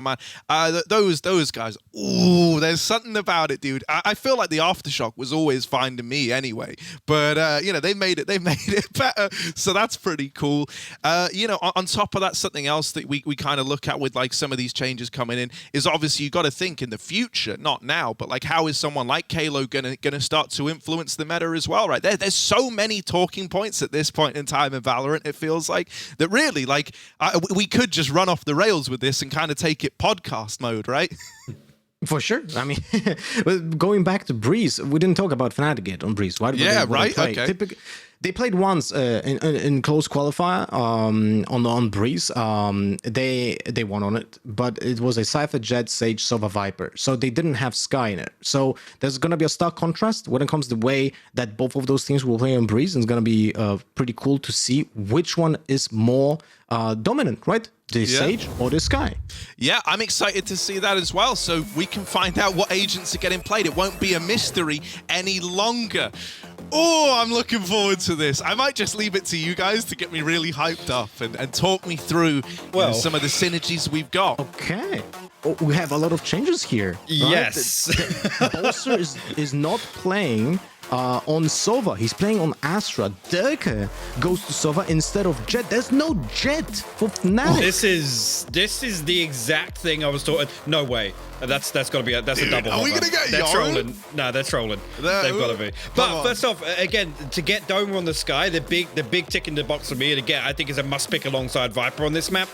man. Those guys, ooh, there's something about it, dude. I feel like the aftershock was always finding me anyway, but you know, they made it better, so that's pretty cool. You know, on top of that, something else that we kind of look at with like some of these changes coming in is obviously you got to think in the future, not now, but like how is someone like Kalo gonna start to influence the meta as well, right? There's so many talking points at this point in time in Valorant. It feels like that really, like we could just run off the rails with this and kind of take it podcast mode, right? For sure. I mean, going back to Breeze, we didn't talk about Fnatic yet on Breeze. Yeah, right. Okay. They played once in close qualifier on Breeze. They won on it, but it was a Cypher, Jet, Sage, Sova, Viper. So they didn't have Sky in it. So there's going to be a stark contrast when it comes to the way that both of those teams will play on Breeze. And it's going to be pretty cool to see which one is more dominant, right? The Sage or the Sky. Yeah, I'm excited to see that as well, so we can find out what agents are getting played. It won't be a mystery any longer. Oh, I'm looking forward to this. I might just leave it to you guys to get me really hyped up and talk me through some of the synergies we've got. Okay. Oh, we have a lot of changes here. Right? Yes. Bolster is not playing on Sova. He's playing on Astra. Durka goes to Sova instead of Jet. There's no Jet for Fnatic. This is the exact thing I was talking. No way. That's got to be a double. Are we gonna get They're Yoru? trolling. No, they're trolling. They've got to be. But first off, again, to get Doma on the Sky, the big tick in the box for me, and again, I think is a must pick alongside Viper on this map.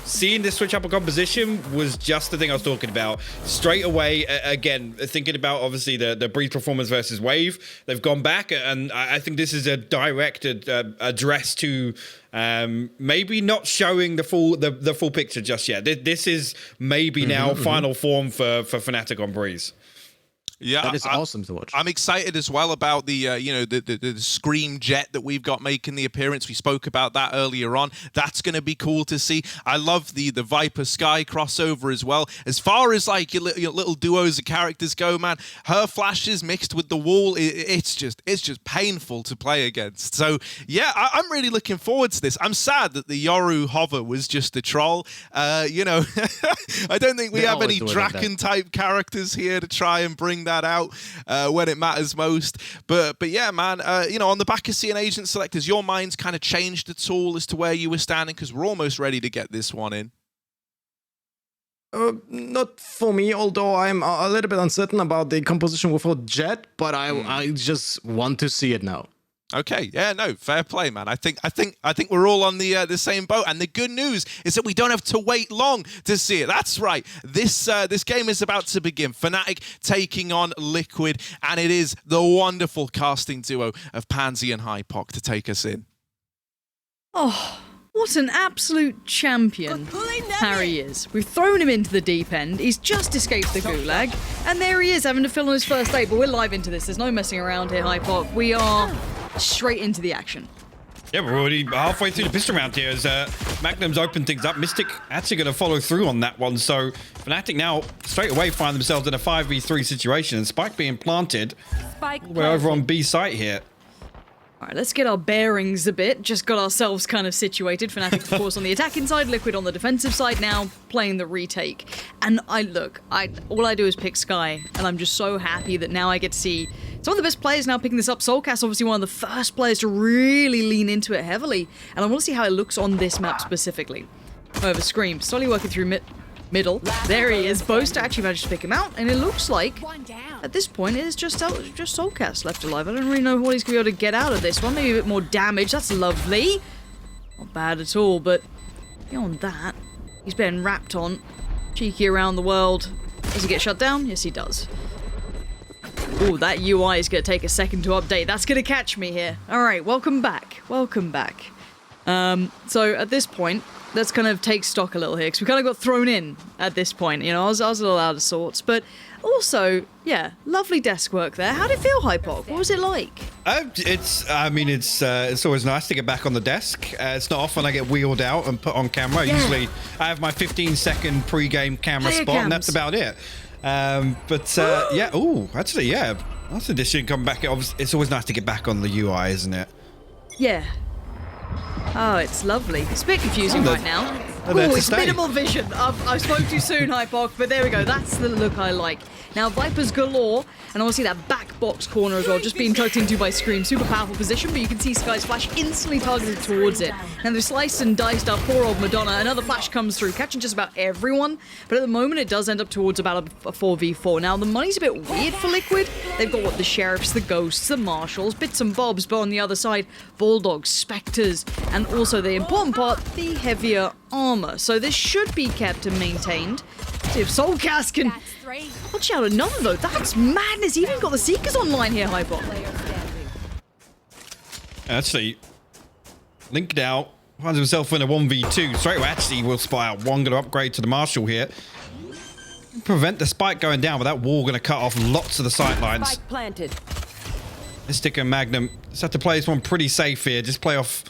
Seeing this switch up a composition was just the thing I was talking about. Straight away, again, thinking about obviously the Breeze performance versus Wave, they've gone back, and I think this is a direct address to maybe not showing the full picture just yet. This is maybe now final form for Fnatic on Breeze. Yeah, that is awesome to watch. I'm excited as well about the you know, the Scream Jet that we've got making the appearance. We spoke about that earlier on. That's going to be cool to see. I love the Viper Sky crossover as well. As far as like your little duos of characters go, man, her flashes mixed with the wall, it's just painful to play against. So yeah, I'm really looking forward to this. I'm sad that the Yoru hover was just a troll. You know, I don't think we have any Draken type characters here to try and bring that out when it matters most. But yeah, man, you know, on the back of seeing agent selectors, your mind's kind of changed at all as to where you were standing, because we're almost ready to get this one in. Not for me, although I'm a little bit uncertain about the composition without Jet, but I just want to see it now. Okay, yeah, no, fair play, man. I think we're all on the same boat. And the good news is that we don't have to wait long to see it. That's right. This game is about to begin. Fnatic taking on Liquid, and it is the wonderful casting duo of Pansy and Hypoc to take us in. Oh, what an absolute champion Harry is. We've thrown him into the deep end. He's just escaped the gulag, and there he is having to fill on his first day. But we're live into this. There's no messing around here, Hypoc. We are straight into the action. Yeah, we're already halfway through the pistol round here as Magnum's opened things up. Mistik actually going to follow through on that one. So Fnatic now straight away find themselves in a 5v3 situation, and Spike being planted. We're over on B site here. All right, let's get our bearings a bit. Just got ourselves kind of situated. Fnatic, of course, on the attacking side, Liquid on the defensive side now, playing the retake. And all I do is pick Sky, and I'm just so happy that now I get to see some of the best players now picking this up. Soulcast, obviously one of the first players to really lean into it heavily, and I want to see how it looks on this map specifically. However, Scream, slowly working through middle. There he is. Boast actually managed to pick him out, and it looks like at this point it is just Soulcast left alive. I don't really know what he's going to be able to get out of this one. Maybe a bit more damage. That's lovely. Not bad at all, but beyond that, he's been wrapped on. Cheeky around the world. Does he get shut down? Yes, he does. Oh, that UI is going to take a second to update. That's going to catch me here. All right, welcome back. Welcome back. So at this point, let's kind of take stock a little here, because we kind of got thrown in at this point. You know, I was a little out of sorts, but also, yeah, lovely desk work there. How did it feel, Hypoc? What was it like? It's always nice to get back on the desk. It's not often I get wheeled out and put on camera. Yeah. Usually I have my 15-second pre-game camera Player spot, cams. and that's about it. Yeah. Oh, actually, yeah. That's an addition. Come back. It's always nice to get back on the UI, isn't it? Yeah. Oh, it's lovely. It's a bit confusing right now. it's minimal vision. I spoke too soon, Hypoc, but there we go. That's the look I like. Now, Vipers galore, and obviously that back box corner as well, just being tucked into by Scream. Super powerful position, but you can see Sky's flash instantly targeted towards it. And they've sliced and diced up poor old Madonna. Another flash comes through, catching just about everyone, but at the moment it does end up towards about a 4v4. Now, the money's a bit weird for Liquid. They've got, what, the Sheriffs, the Ghosts, the Marshals, bits and bobs, but on the other side, Bulldogs, Spectres, and also the important part, the heavier armor. So this should be kept and maintained. See if Soulcast can watch out another though. That's madness. He even got the Seekers online here, Hyper. Actually, Link now finds himself in a 1v2. Straight away, actually, will spy out one. Going to upgrade to the Marshal here. Prevent the spike going down, but that wall going to cut off lots of the sight lines. Spike planted. Mistik and Magnum just have to play this one pretty safe here. Just play off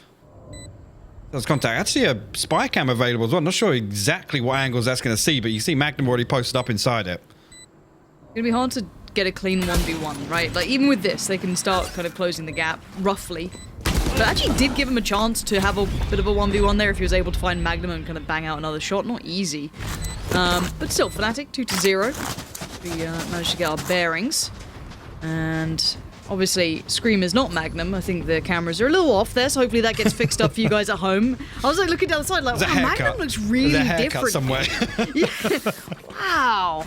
those contact. Actually, a spy cam available as well. I'm not sure exactly what angles that's going to see, but you see Magnum already posted up inside it. It's going to be hard to get a clean 1v1, right? Like, even with this, they can start kind of closing the gap, roughly. But actually did give him a chance to have a bit of a 1v1 there if he was able to find Magnum and kind of bang out another shot. Not easy. But still, Fnatic, 2-0. We managed to get our bearings. And obviously, Scream is not Magnum. I think the cameras are a little off there, so hopefully that gets fixed up for you guys at home. I was like looking down the side, like, wow, Magnum looks really different. Somewhere. Yeah. Wow.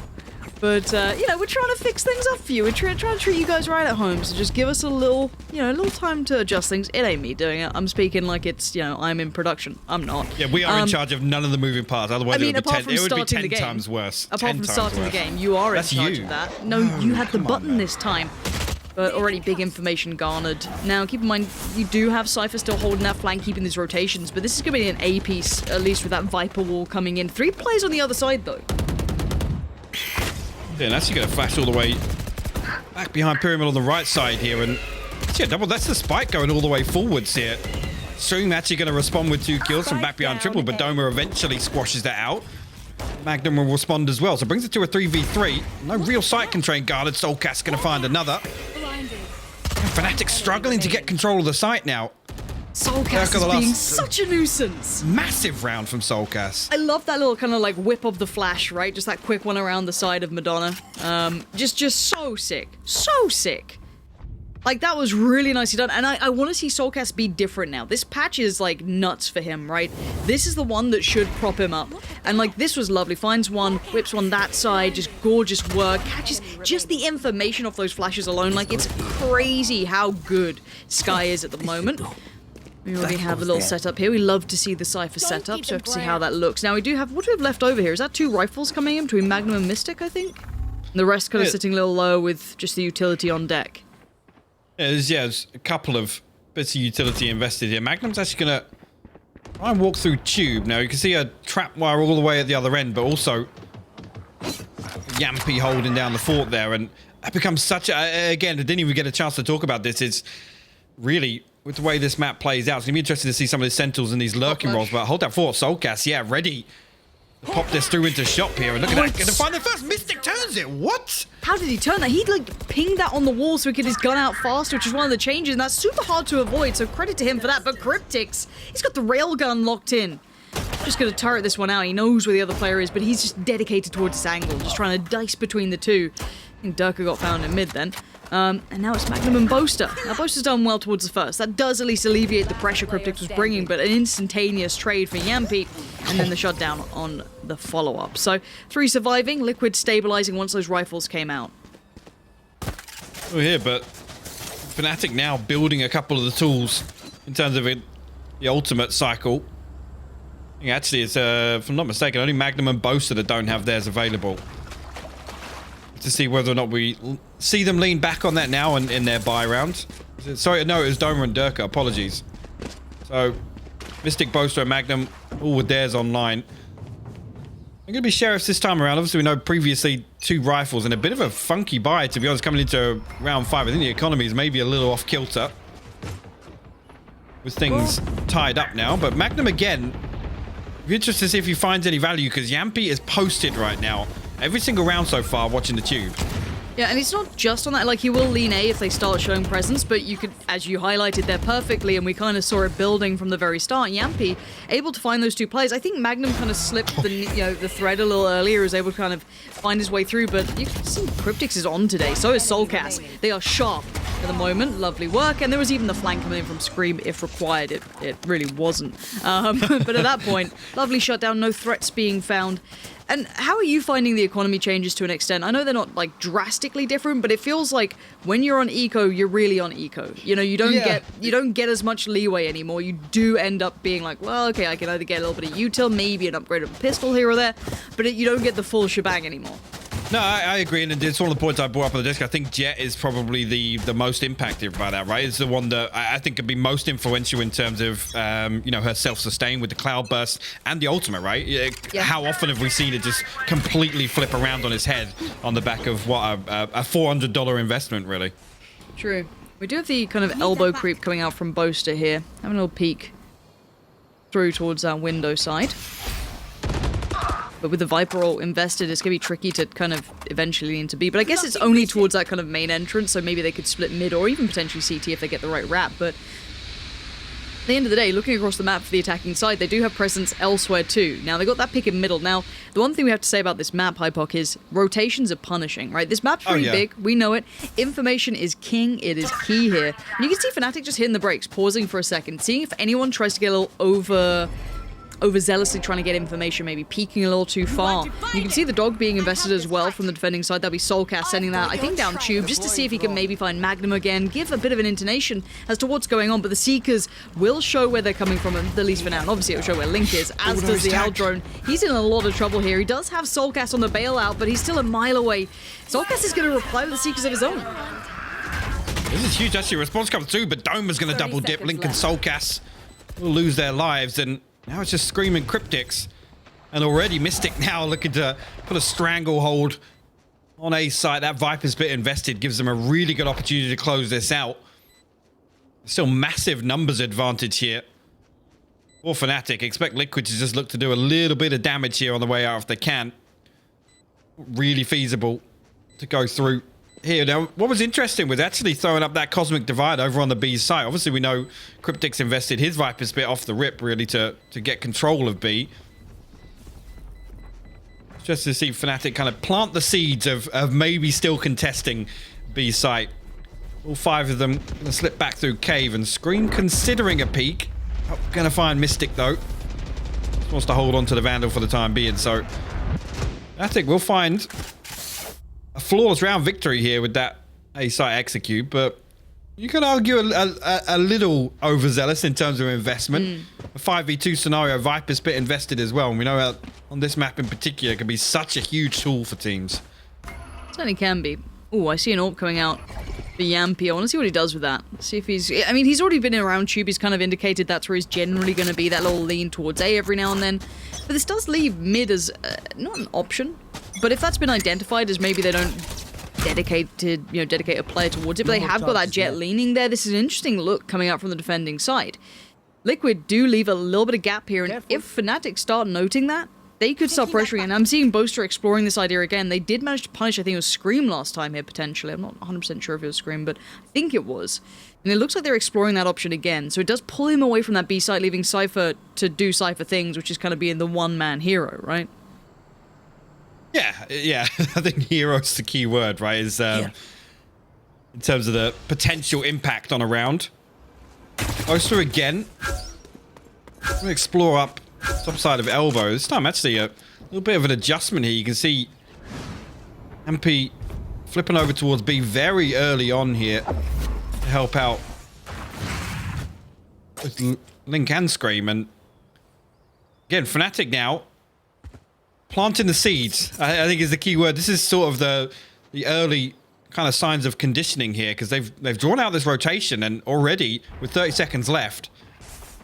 But, you know, we're trying to fix things up for you. We're trying to treat you guys right at home, so just give us a little, you know, a little time to adjust things. It ain't me doing it. I'm speaking like it's, you know, I'm in production. I'm not. Yeah, we are in charge of none of the moving parts. Otherwise, it would be 10 times worse. Apart from starting the game, you are in charge of that. No, you had the button this time. But already big information garnered. Now, keep in mind, you do have Cypher still holding that flank, keeping these rotations, but this is going to be an A piece, at least with that Viper wall coming in. 3 players on the other side, though. Yeah, and actually going to flash all the way back behind Pyramid on the right side here. And yeah, that's the spike going all the way forwards here. Stream actually going to respond with 2 kills from back behind Triple, but Doma eventually squashes that out. Magnum will respond as well, so brings it to a 3v3. No real sight constraint guarded. Soulcast going to find another. Fnatic struggling to get control of the site now. Soulcast is being such a nuisance. Massive round from Soulcast. I love that little kind of like whip of the flash, right? Just that quick one around the side of Madonna. Just so sick. So sick. Like, that was really nicely done. And I want to see Soulcast be different now. This patch is, like, nuts for him, right? This is the one that should prop him up. And, like, this was lovely. Finds one, whips one that side, just gorgeous work. Catches just the information off those flashes alone. Like, it's crazy how good Sky is at the moment. We already have a little setup here. We love to see the Cypher setup, so we have to see how that looks. Now, we do have... What do we have left over here? Is that 2 rifles coming in between Magnum and Mistik, I think? And the rest kind of sitting a little low with just the utility on deck. There's a couple of bits of utility invested here. Magnum's actually going to try and walk through Tube. Now, you can see a trap wire all the way at the other end, but also Yampy holding down the fort there. And that becomes such a... Again, I didn't even get a chance to talk about this. It's really... With the way this map plays out, it's going to be interesting to see some of the sentinels and these lurking rolls. But hold that fort. Soulcast, yeah, ready to pop this through into shop here. And look at that. Going to find the first. Mistik turns it. What? How did he turn that? He like pinged that on the wall so he could get his gun out faster, which is one of the changes. And that's super hard to avoid. So credit to him for that. But Cryptix, he's got the railgun locked in. Just going to turret this one out. He knows where the other player is, but he's just dedicated towards this angle. Just trying to dice between the two. I think Durka got found in mid then. And now it's Magnum and Boaster. Now, Boaster's done well towards the first. That does at least alleviate the pressure Cryptix was bringing, but an instantaneous trade for Yampy, and then the shutdown on the follow-up. So, 3 surviving, Liquid stabilizing once those rifles came out. We're here, but Fnatic now building a couple of the tools in terms of the ultimate cycle. I think actually it's, if I'm not mistaken, only Magnum and Boaster that don't have theirs available. To see whether or not we see them lean back on that now in their buy round. Sorry, no, it was Doma and Durka. Apologies. So, Mistik, Boaster, and Magnum, all with theirs online. I'm going to be Sheriffs this time around. Obviously, we know previously 2 rifles and a bit of a funky buy, to be honest, coming into round 5. I think the economy is maybe a little off kilter with things tied up now. But Magnum again, be interested to see if he finds any value because Yampy is posted right now. Every single round so far, watching the Tube. Yeah, and it's not just on that. Like, he will lean A if they start showing presence, but you could, as you highlighted there perfectly, and we kind of saw it building from the very start. Yampi able to find those two players. I think Magnum kind of slipped the thread a little earlier, was able to kind of find his way through. But you can see Cryptix is on today. So is Soulcast. They are sharp at the moment. Lovely work, and there was even the flank coming in from Scream if required. It really wasn't. But at that point, lovely shutdown. No threats being found. And how are you finding the economy changes to an extent? I know they're not like drastically different, but it feels like when you're on eco, you're really on eco. You know, you don't get as much leeway anymore. You do end up being like, well, okay, I can either get a little bit of util, maybe an upgrade of a pistol here or there, but you don't get the full shebang anymore. No, I agree, and it's one of the points I brought up on the disc. I think Jet is probably the most impacted by that, right? It's the one that I think could be most influential in terms of, her self-sustain with the cloud burst and the ultimate, right? Yeah. How often have we seen it just completely flip around on his head on the back of, what, a $400 investment, really? True. We do have the kind of elbow creep coming out from Boaster here. Having a little peek through towards our window side. But with the Viper all invested, it's going to be tricky to kind of eventually lean to B. But I guess it's only towards that kind of main entrance, so maybe they could split mid or even potentially CT if they get the right wrap. But at the end of the day, looking across the map for the attacking side, they do have presence elsewhere too. Now, they got that pick in middle. Now, the one thing we have to say about this map, Hypoc, is rotations are punishing, right? This map's pretty big. We know it. Information is king. It is key here. And you can see Fnatic just hitting the brakes, pausing for a second, seeing if anyone tries to get a little overzealously trying to get information, maybe peeking a little too far. You can see the dog being invested as well from the defending side. That'll be Soulcast sending that, I think, down tube, just to see if he can maybe find Magnum again, give a bit of an intonation as to what's going on, but the Seekers will show where they're coming from, at least for now, and obviously it'll show where Link is, as does the Aldrone. He's in a lot of trouble here. He does have Soulcast on the bailout, but he's still a mile away. Soulcast is going to reply with the Seekers of his own. This is huge, actually. Response comes through, but Dome is going to double dip. Link and Soulcast will lose their lives, and now it's just screaming Cryptix. And already Mystic now looking to put a stranglehold on A site. That Viper's bit invested gives them a really good opportunity to close this out. Still massive numbers advantage here for Fnatic. Expect Liquid to just look to do a little bit of damage here on the way out if they can. Really feasible to go through here. Now, what was interesting was actually throwing up that Cosmic Divide over on the B site. Obviously, we know Cryptix invested his Viper's bit off the rip, really, to get control of B. Just to see Fnatic kind of plant the seeds of maybe still contesting B site. All five of them going to slip back through Cave, and Scream considering a peek. Oh, going to find Mystic, though. Just wants to hold on to the Vandal for the time being, so Fnatic will find a flawless round victory here with that A-site execute, but you could argue a little overzealous in terms of investment. A 5v2 scenario, Viper's bit invested as well, and we know that on this map in particular, it can be such a huge tool for teams. Certainly can be. Oh, I see an AWP coming out for Yampi. I want to see what he does with that. See if he's... I mean, he's already been around Tube. He's kind of indicated that's where he's generally going to be, that little lean towards A every now and then. But this does leave mid as not an option. But if that's been identified as maybe they don't dedicate a player towards it, but they have got that Jet leaning there, this is an interesting look coming out from the defending side. Liquid do leave a little bit of gap here, and if Fnatic start noting that, they could start pressuring, and I'm seeing Boaster exploring this idea again. They did manage to punish, I think it was Scream last time here, potentially. I'm not 100% sure if it was Scream, but I think it was. And it looks like they're exploring that option again, so it does pull him away from that B site, leaving Cypher to do Cypher things, which is kind of being the one-man hero, right? Yeah. I think hero's the key word, right? Is in terms of the potential impact on a round. Boaster again. I'm going to explore up top side of elbow. This time actually a little bit of an adjustment here. You can see MP flipping over towards B very early on here to help out with Link and Scream. And again, Fnatic now planting the seeds, I think is the key word. This is sort of the early kind of signs of conditioning here, because they've drawn out this rotation, and already with 30 seconds left,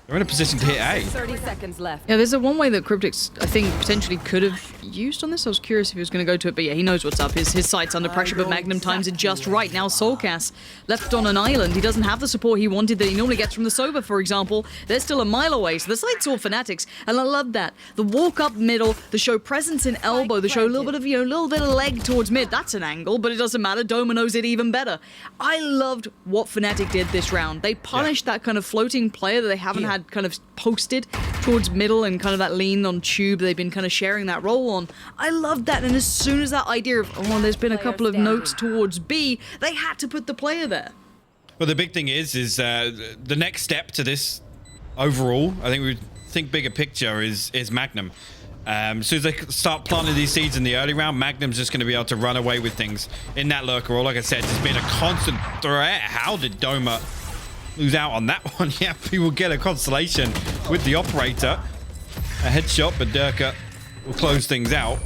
They're in a position to hit A. 30 seconds left. Yeah, there's a one way that Cryptix, I think, potentially could have used on this. I was curious if he was going to go to it, but yeah, he knows what's up. His sight's under pressure, but Magnum times it just right. Now Soulcast left on an island. He doesn't have the support he wanted that he normally gets from the Sova, for example. They're still a mile away, so the sight's all Fnatic's, and I love that. The walk up middle, the show presence in elbow, the show a little bit of, a little bit of leg towards mid. That's an angle, but it doesn't matter. Doma knows it even better. I loved what Fnatic did this round. They punished that kind of floating player that they haven't had kind of posted towards middle and kind of that lean on tube they've been kind of sharing that role on. I loved that, and as soon as that idea of, oh, there's been a couple of notes towards B, they had to put the player there. Well, the big thing is the next step to this overall, I think we think bigger picture is Magnum. As soon as they start planting these seeds in the early round, Magnum's just going to be able to run away with things in that lurker role. Like I said, it's been a constant threat. How did Doma lose out on that one? Yeah, he will get a constellation with the operator. A headshot, but Durka will close things out.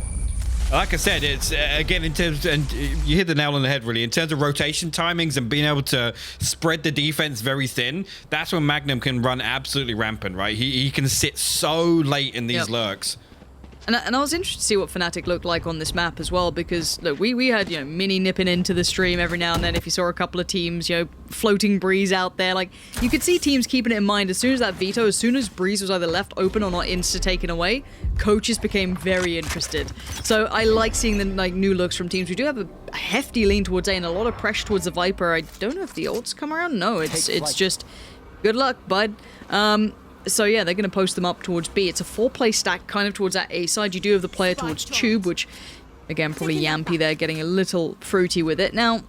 Like I said, it's again in terms, and you hit the nail on the head really, in terms of rotation timings and being able to spread the defense very thin. That's when Magnum can run absolutely rampant, right? He can sit so late in these lurks. And I was interested to see what Fnatic looked like on this map as well, because look, we had, Mini nipping into the stream every now and then if you saw a couple of teams, floating Breeze out there. Like, you could see teams keeping it in mind. As soon as that veto, as soon as Breeze was either left open or not insta-taken away, coaches became very interested. So I like seeing the new looks from teams. We do have a hefty lean towards A and a lot of pressure towards the Viper. I don't know if the ults come around. No, it's just good luck, bud. So yeah, they're going to post them up towards B. It's a 4-play stack kind of towards that A side. You do have the player towards Tube, which, again, probably Yampy there getting a little fruity with it. Now,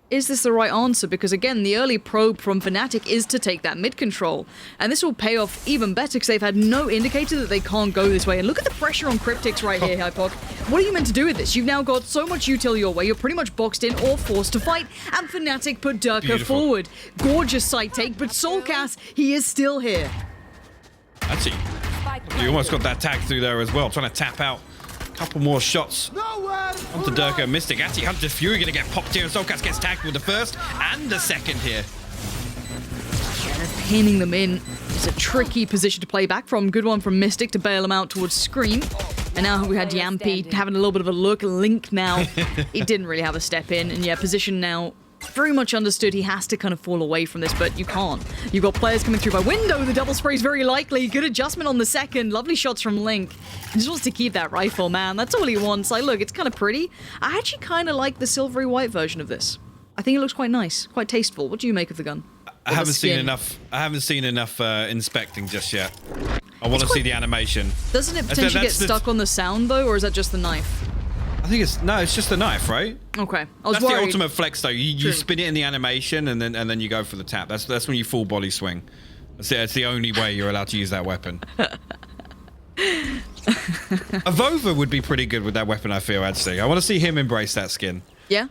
is this the right answer? Because again, the early probe from Fnatic is to take that mid control. And this will pay off even better because they've had no indicator that they can't go this way. And look at the pressure on Cryptix right here, Hypok. What are you meant to do with this? You've now got so much util your way. You're pretty much boxed in or forced to fight. And Fnatic put Durka forward. Gorgeous side take, but Soulcast, he is still here. Actually, you almost got that tag through there as well, trying to tap out a couple more shots onto Durka and Mystic. Actually, Hunter's Fury going to get popped here, and Soulcast gets tagged with the first and the second here. Yeah, they're pinning them in. It's a tricky position to play back from. Good one from Mystic to bail them out towards Scream. And now we had Yampy having a little bit of a look. Link now, he didn't really have a step in. And yeah, position now very much understood he has to kind of fall away from this, but you can't. You've got players coming through by window. The double spray is very likely. Good adjustment on the second. Lovely shots from Link. He just wants to keep that rifle, man. That's all he wants. Like, look, it's kind of pretty. I actually kind of like the silvery white version of this. I think it looks quite nice, quite tasteful. What do you make of the gun? I haven't seen enough inspecting just yet. I want to see the animation. Doesn't it potentially get stuck on the sound though, or is that just the knife? I think it's just the knife, right? Okay, I was That's worried. the ultimate flex, though. You spin it in the animation, and then you go for the tap. That's when you full body swing. That's the only way you're allowed to use that weapon. A Vova would be pretty good with that weapon, I feel. Actually, I want to see him embrace that skin. Yeah.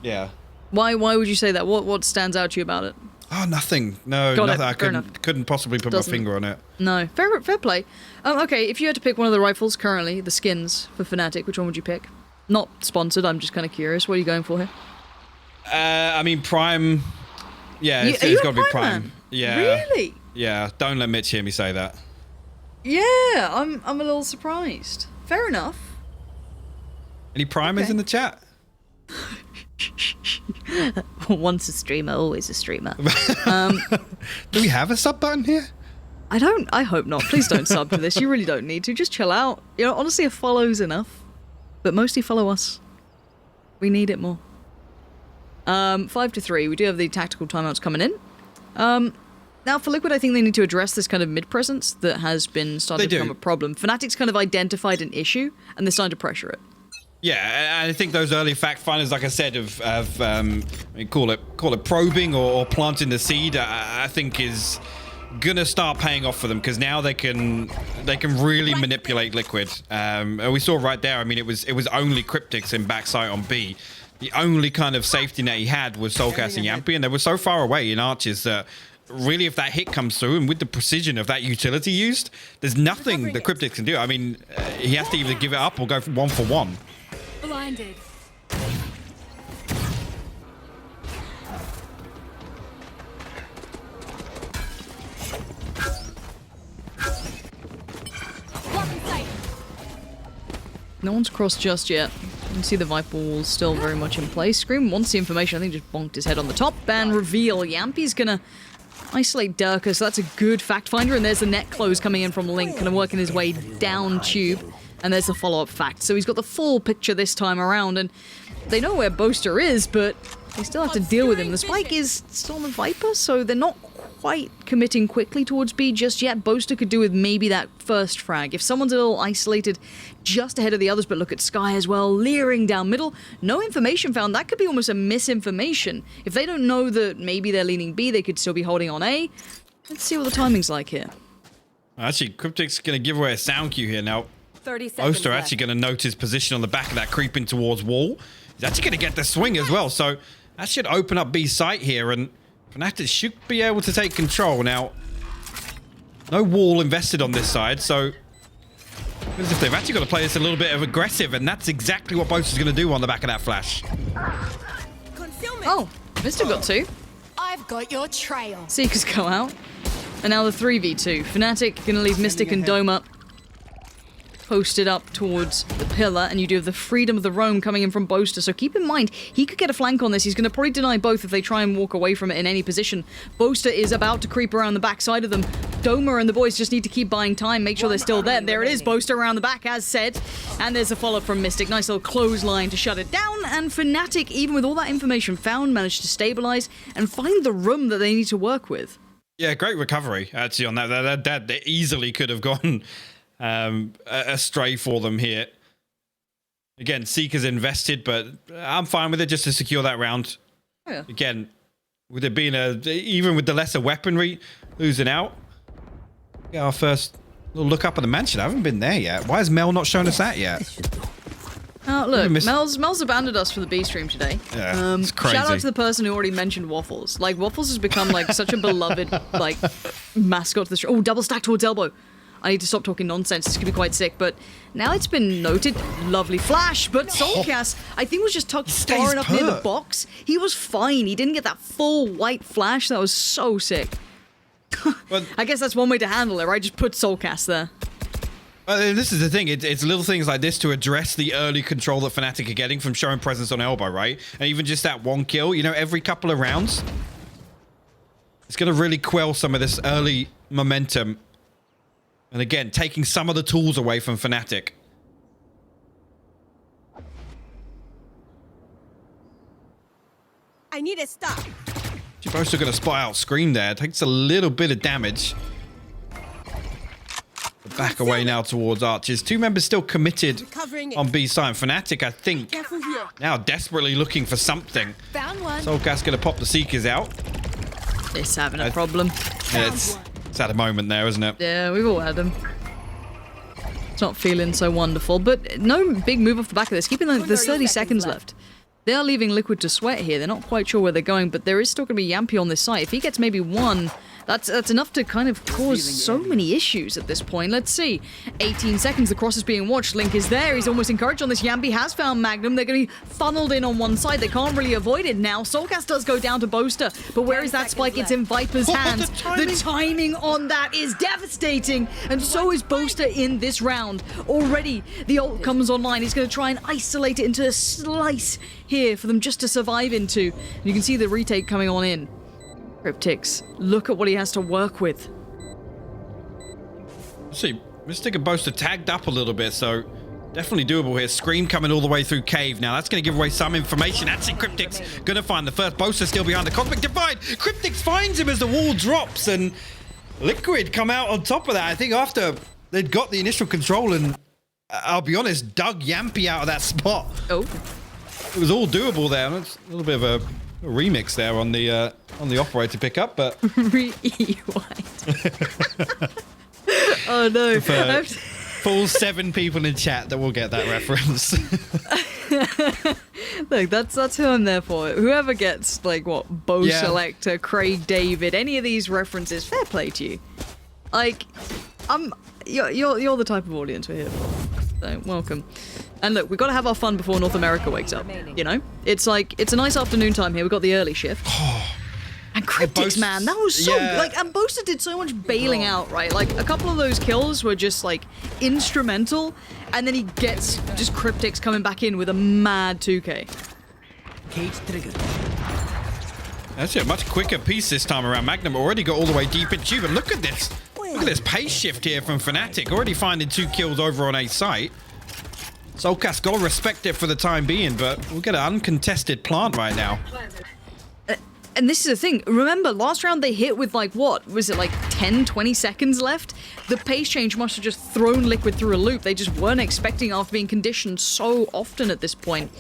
Yeah. Why would you say that? What stands out to you about it? Oh, nothing. No, Got nothing. it. I couldn't possibly put my finger on it. No, fair play. Okay, if you had to pick one of the rifles currently, the skins for Fnatic, which one would you pick? Not sponsored, I'm just kind of curious. What are you going for here? I mean, Prime. Yeah, it's got to be Prime. Man? Yeah. Really? Yeah. Don't let Mitch hear me say that. Yeah, I'm a little surprised. Fair enough. Any primers in the chat? Once a streamer, always a streamer. Do we have a sub button here? I hope not. Please don't sub to this. You really don't need to. Just chill out. Honestly, a follow's enough. But mostly follow us. We need it more. 5-3. We do have the tactical timeouts coming in. Now, for Liquid, I think they need to address this kind of mid-presence that has been starting to become a problem. Fnatic's kind of identified an issue, and they're starting to pressure it. Yeah, I think those early fact finders, like I said, of call it probing or planting the seed, I think is gonna start paying off for them, because now they can really manipulate Liquid. And we saw right there. I mean, it was only Cryptix in backside on B. The only kind of safety net he had was Soulcast and Yampy, and they were so far away in arches that really, if that hit comes through, and with the precision of that utility used, there's nothing that Cryptix can do. I mean, he has to either give it up or go for 1-for-1. Blinded. No one's crossed just yet. You can see the Viper wall still very much in place. Scream wants the information. I think just bonked his head on the top. Ban reveal. Yampy's gonna isolate Durka, so that's a good fact finder. And there's the net close coming in from Link, kind of working his way down tube. And there's the follow-up fact. So he's got the full picture this time around, and they know where Boaster is, but they still have to deal with him. The spike is still on the Viper, so they're not quite committing quickly towards B just yet. Boaster could do with maybe that first frag. If someone's a little isolated just ahead of the others, but look at Sky as well, leering down middle. No information found. That could be almost a misinformation. If they don't know that maybe they're leaning B, they could still be holding on A. Let's see what the timing's like here. Actually, Cryptic's going to give away a sound cue here now. 30 seconds Boaster actually going to note his position on the back of that creeping towards wall. He's actually going to get the swing as well, so that should open up B's site here, and Fnatic should be able to take control. Now, no wall invested on this side, so as if they've actually got to play this a little bit of aggressive, and that's exactly what Boaster's going to do on the back of that flash. Oh, Mr. got two. I've got your trail. Seekers go out. And now the 3v2. Fnatic gonna leave Mystic and Dome up. Posted up towards the pillar, and you do have the freedom of the roam coming in from Boaster, so keep in mind, he could get a flank on this. He's going to probably deny both if they try and walk away from it in any position. Boaster is about to creep around the backside of them. Doma and the boys just need to keep buying time, make sure they're still there. There it is, Boaster around the back, as said. And there's a follow-up from Mystic. Nice little clothesline to shut it down, and Fnatic, even with all that information found, managed to stabilize and find the room that they need to work with. Yeah, great recovery, actually, on that. That easily could have gone astray for them here. Again, Seeker's invested, but I'm fine with it just to secure that round. Yeah. Again, with it being even with the lesser weaponry losing out. Yeah, our first little look up at the mansion. I haven't been there yet. Why has Mel not shown us that yet? Oh, look, Mel's abandoned us for the B stream today. Yeah, it's crazy. Shout out to the person who already mentioned Waffles. Like, Waffles has become, like, such a beloved, like, mascot to the stream. Oh, double stack towards elbow. I need to stop talking nonsense. This could be quite sick, but now it's been noted. Lovely flash, but Soulcast, I think, was just tucked far enough near the box. He was fine. He didn't get that full white flash. That was so sick. Well, I guess that's one way to handle it, right? Just put Soulcast there. This is the thing. It's little things like this to address the early control that Fnatic are getting from showing presence on elbow, right? And even just that one kill, you know, every couple of rounds, it's going to really quell some of this early momentum. And again, taking some of the tools away from Fnatic. I need a stop. You're both still going to spy out Scream there. Takes a little bit of damage. Back away now towards Archers. Two members still committed on B side. Fnatic, I think, now desperately looking for something. Found one. Soulcast going to pop the Seekers out. It's having a problem. Yeah, it's at a moment there, isn't it? Yeah, we've all had them. It's not feeling so wonderful, but no big move off the back of this. Keeping like there's 30 seconds left. They are leaving Liquid to sweat here. They're not quite sure where they're going, but there is still going to be Yampy on this site. If he gets maybe one, that's enough to kind of cause so many issues at this point. Let's see. 18 seconds, the cross is being watched. Link is there. He's almost encouraged on this. Yampy has found Magnum. They're going to be funneled in on one side. They can't really avoid it now. Soulcast does go down to Boaster, but where is that spike? It's in Viper's hands. The timing on that is devastating, and so is Boaster in this round. Already, the ult comes online. He's going to try and isolate it into a slice here for them just to survive into. And you can see the retake coming on in. Cryptics, look at what he has to work with. See, Mystic and Boaster tagged up a little bit, so definitely doable here. Scream coming all the way through Cave. Now that's going to give away some information. Actually, Cryptics going to find the first. Boaster still behind the Cosmic Divide. Cryptics finds him as the wall drops, and Liquid come out on top of that. I think after they'd got the initial control and, I'll be honest, dug Yampy out of that spot. Oh. It was all doable there. It's a little bit of a remix there on the operator pickup, but oh no! Full 7 people in chat that will get that reference. Look, that's who I'm there for. Whoever gets like what Bo Selector, Craig David, any of these references, fair play to you. Like, you're the type of audience we're here for. So welcome. And look, we've got to have our fun before North America wakes up, you know? It's like, it's a nice afternoon time here. We've got the early shift. And Cryptics, man, that was so like, and Boaster did so much bailing out, right? Like a couple of those kills were just like instrumental, and then he gets just Cryptics coming back in with a mad 2K. Cage triggered. That's a much quicker piece this time around. Magnum already got all the way deep in tube, and look at this. Look at this pace shift here from Fnatic. Already finding 2 kills over on A site. Soulcast gotta respect it for the time being, but we'll get an uncontested plant right now. And this is the thing, remember last round they hit with like, what was it, like 10, 20 seconds left? The pace change must have just thrown Liquid through a loop. They just weren't expecting after being conditioned so often at this point.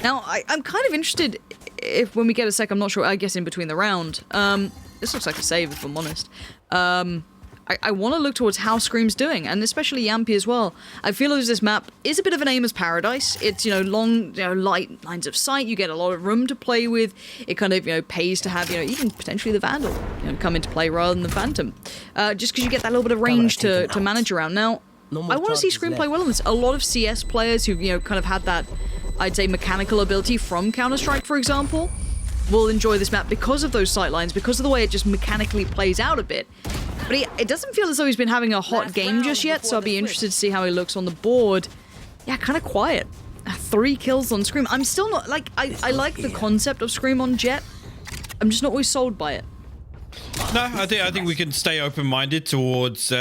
Now, I'm kind of interested if when we get a sec, I'm not sure, I guess in between the round. This looks like a save if I'm honest. I want to look towards how Scream's doing, and especially Yampy as well. I feel as this map is a bit of an aimer's paradise. It's, you know, long, you know, light lines of sight. You get a lot of room to play with. It kind of, you know, pays to have, you know, even potentially the Vandal, you know, come into play rather than the Phantom. Just because you get that little bit of range to manage around. Now, I want to see Scream play well on this. A lot of CS players who, you know, kind of had that, I'd say, mechanical ability from Counter-Strike, for example, will enjoy this map because of those sight lines, because of the way it just mechanically plays out a bit. But it doesn't feel as though he's been having a hot game just yet, so I'll be interested to see how he looks on the board. Yeah, kind of quiet. 3 kills on Scream. I'm still not, like, I like the concept of Scream on Jet. I'm just not always sold by it. No, I think we can stay open-minded towards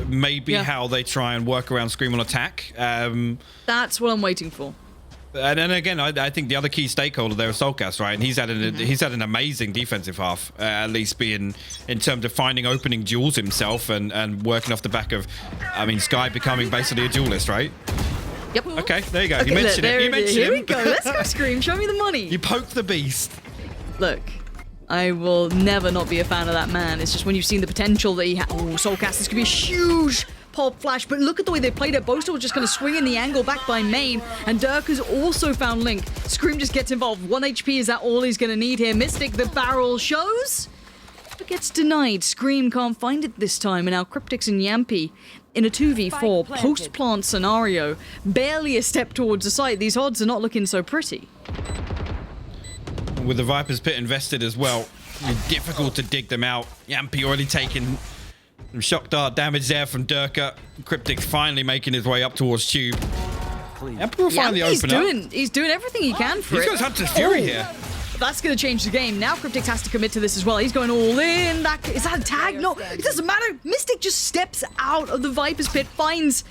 maybe how they try and work around Scream on attack. That's what I'm waiting for. And then again, I think the other key stakeholder there is Soulcast, right? And he's had an amazing defensive half, at least being in terms of finding opening duels himself and working off the back of, I mean, Sky becoming basically a duelist, right? Yep. Okay, there you go. Okay, You mentioned it. You mentioned Here him. we go. Let's go, Scream. Show me the money. You poked the beast. Look, I will never not be a fan of that man. It's just when you've seen the potential that he has. Oh, Soulcast, this could be a huge pop flash, but look at the way they played it. Boaster was just going to swing in the angle back by main, and Dirk has also found Link. Scream just gets involved. 1 HP, is that all he's going to need here? Mistik, the barrel shows, but gets denied. Scream can't find it this time, and now Cryptics and Yampy in a 2v4 post-plant scenario. Barely a step towards the site. These odds are not looking so pretty. With the Viper's Pit invested as well, it's difficult to dig them out. Yampy already taking some shock dart damage there from Durka. Cryptic's finally making his way up towards Tube. Yampy will finally open up. He's doing everything he can for it. He's got Hunter's Fury here. That's going to change the game. Now Cryptics has to commit to this as well. He's going all in. Is that a tag? No, it doesn't matter. Mistik just steps out of the Viper's Pit, finds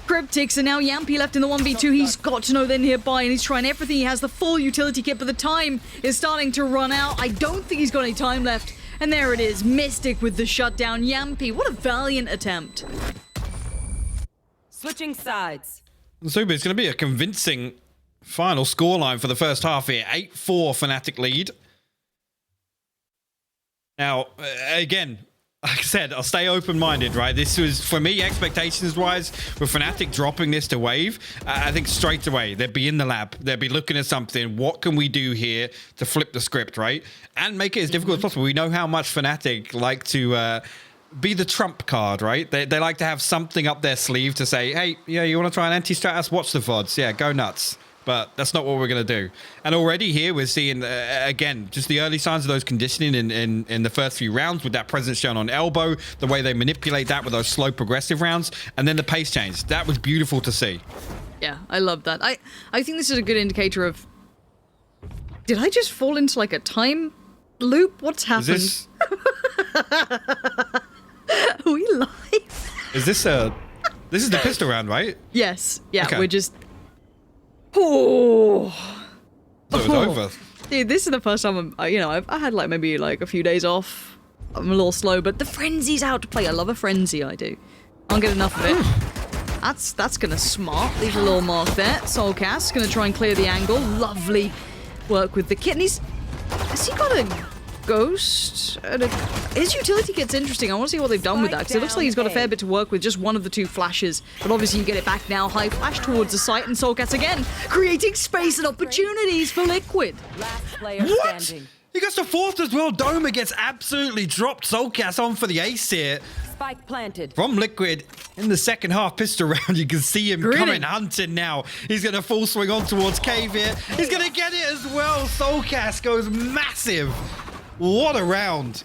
Cryptics, and now Yampy left in the 1v2. He's got to know they're nearby, and he's trying everything. He has the full utility kit, but the time is starting to run out. I don't think he's got any time left. And there it is, Mistik with the shutdown. Yampy, what a valiant attempt. Switching sides. Zuba, it's going to be a convincing final scoreline for the first half here. 8-4 Fnatic lead. Now, again, like I said, I'll stay open-minded, right? This was, for me, expectations-wise, with Fnatic dropping this to Wave, I think straight away, they'd be in the lab. They'd be looking at something. What can we do here to flip the script, right? And make it as difficult as possible. We know how much Fnatic like to be the trump card, right? They like to have something up their sleeve to say, hey, yeah, you want to try an anti-strat us? Watch the VODs. Yeah, go nuts. But that's not what we're going to do. And already here we're seeing, again, just the early signs of those conditioning in the first few rounds with that presence shown on elbow, the way they manipulate that with those slow progressive rounds, and then the pace change. That was beautiful to see. Yeah, I love that. I think this is a good indicator of... Did I just fall into like a time loop? What's happened? Is Are we live? this the pistol round, right? Yes. Yeah, Okay. we're just... Oh. So it's over. Dude, this is the first time I had like maybe like a few days off. I'm a little slow, but the frenzy's out to play. I love a frenzy, I do. I don't get enough of it. That's gonna smart. Leave a little mark there. Soulcast gonna try and clear the angle. Lovely work with the kit. And has he got a ghost? His utility kit's interesting. I want to see what they've done with that, because it looks like he's got a fair bit to work with, just one of the 2 flashes. But obviously you get it back now. High flash towards the site, and Soulcast again, creating space and opportunities for Liquid. Last player What? standing. He gets the 4th as well. Doma gets absolutely dropped. Soulcast on for the ace here. Spike planted. From Liquid in the second half pistol round, you can see him coming hunting now. He's going to full swing on towards Cave here. He's going to get it as well. Soulcast goes massive. What a round.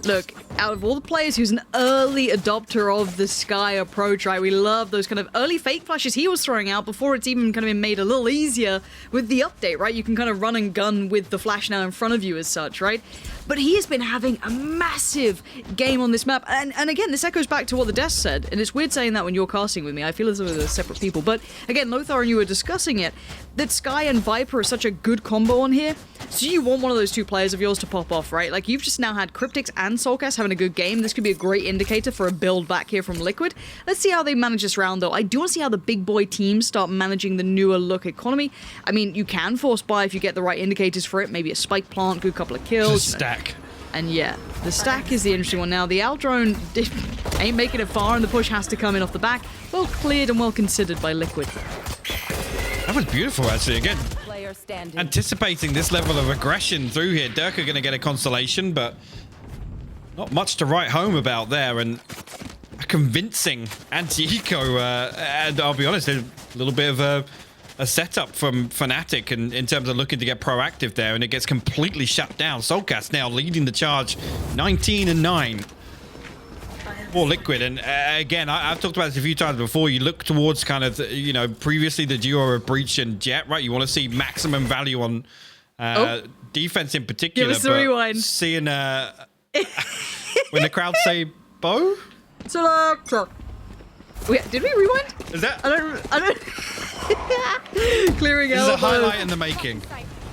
Look, out of all the players who's an early adopter of the Sky approach, right? We love those kind of early fake flashes he was throwing out before it's even kind of been made a little easier with the update, right? You can kind of run and gun with the flash now in front of you as such, right? But he has been having a massive game on this map. And again, this echoes back to what the desk said. And it's weird saying that when you're casting with me. I feel as though they're separate people. But again, Lothar and you were discussing it, that Sky and Viper are such a good combo on here. So you want one of those two players of yours to pop off, right? Like, you've just now had Cryptix and Soulcast having a good game. This could be a great indicator for a build back here from Liquid. Let's see how they manage this round, though. I do want to see how the big boy teams start managing the newer look economy. I mean, you can force buy if you get the right indicators for it. Maybe a spike plant, good couple of kills. Stack. And yeah, the stack is the interesting one. Now, the Al drone ain't making it far, and the push has to come in off the back. Well cleared and well considered by Liquid. That was beautiful, actually. Again, Player standing. anticipating this level of aggression through here. Durka going to get a consolation, but not much to write home about there. And a convincing anti-eco. And I'll be honest, a little bit of a setup from Fnatic in terms of looking to get proactive there, and it gets completely shut down. Soulcast now leading the charge, 19-9 for Liquid. And again, I've talked about this a few times before. You look towards kind of, you know, previously the duo of Breach and Jet, right? You want to see maximum value on defense in particular. Give us the rewind. Seeing when the crowd say Bo? Wait, did we rewind? Is that? I don't. Clearing This is elbow. a highlight in the making.